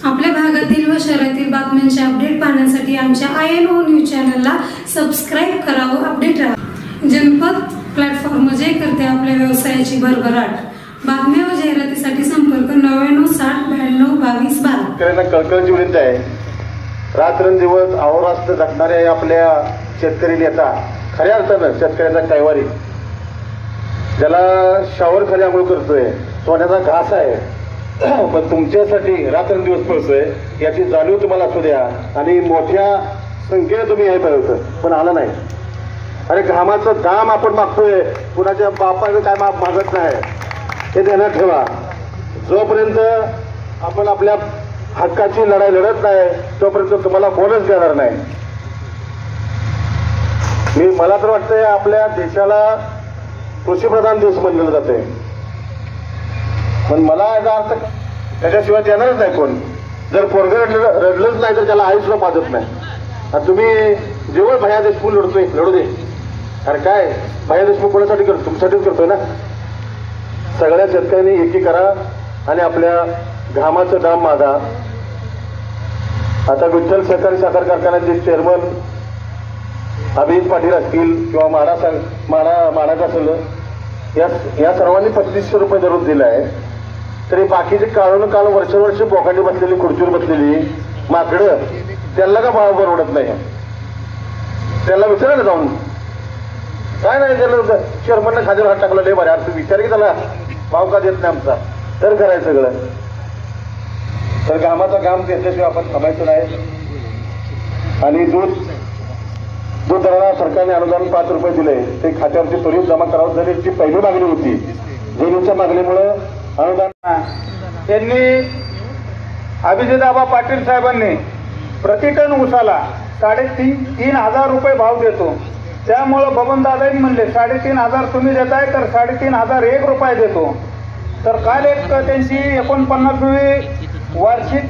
आपल्या भागातील व शहरातील बातम्यांचे अपडेट पाहण्यासाठी आमच्या INO न्यूज चॅनलला सबस्क्राईब करा व अपडेट राहा। जनपद प्लॅटफॉर्म जे करते आपल्या व्यवसायाची भरभराट। बातम्या व जाहिरातीसाठी संपर्क 99 60 92 22 12। शेतकऱ्यांना कळकळ विनंती आहे, रात्रंदिवस अहोरात्र झटणाऱ्या आपल्या शेतकरी नेता, खऱ्या अर्थानं शेतकऱ्याचा कैवारी, ज्याला शावर खाली आंघोळ करतोय, सोन्याचा घास आहे, पण तुमच्यासाठी रात्रंदिवस पळतोय याची जाणीव तुम्हाला असू द्या। आणि मोठ्या संख्येने तुम्ही हे पाहिजे पण आला नाही। अरे घामाचं दाम आपण मागतोय, कुणाच्या बापाचं काय मागत नाही, हे ध्यानात ठेवा। जोपर्यंत आपण आपल्या हक्काची लढाई लढत नाही तोपर्यंत तुम्हाला कोणच देणार नाही। मला तर वाटतंय आपल्या देशाला कृषीप्रधान देश म्हणलं जाते, पण मला याचा अर्थ त्याच्याशिवाय देणारच नाही कोण। जर पोरगं रडलंच नाही तर त्याला आई सुद्धा पाजत नाही। आणि तुम्ही जेवढ भैया देशमुख लढतोय लढू दे, अरे काय भैया देशमुख कोणासाठी करतो? तुमच्यासाठीच करतोय ना। सगळ्या शेतकऱ्यांनी एकी करा आणि आपल्या घामाचं दाम मागा। आता विठ्ठल सहकारी साखर कारखान्याचे चेअरमन अभिजित पाटील असतील किंवा माडाचा असेल, या सर्वांनी 2500 रुपये दररोज दिला आहे। तरी बाकीचे काळून काल वर्षानुवर्ष बोकांडी बसलेली, खुर्चीवर बसलेली माकडं, त्यांना का भाव परवडत नाही? त्यांना विचारा ना जाऊन, काय नाही त्याला चेअरमनने खाद्यावर हात टाकला, लय बरं यार, तू विचार की त्याला भाव का देत नाही आमचा, तर करायचं सगळं। तर घामाचा घाम घेतल्याशिवाय आपण थांबायचं नाही। आणि दूध दराला सरकारने अनुदान 5 रुपये दिले, ते खात्यावरती त्वरित जमा करावं, जरी ती पहिली मागणी होती। जमिनीच्या मागणीमुळे अनुदान त्यांनी अभिजितआबा पाटील साहेबांनी प्रति टन ऊसाला 3,500 रुपये भाव देतो। त्यामुळे बबनदादांनी म्हणले 3,500 तुम्ही देताय तर 3,501 रुपये देतो। तर काल एक त्यांची 49वी वार्षिक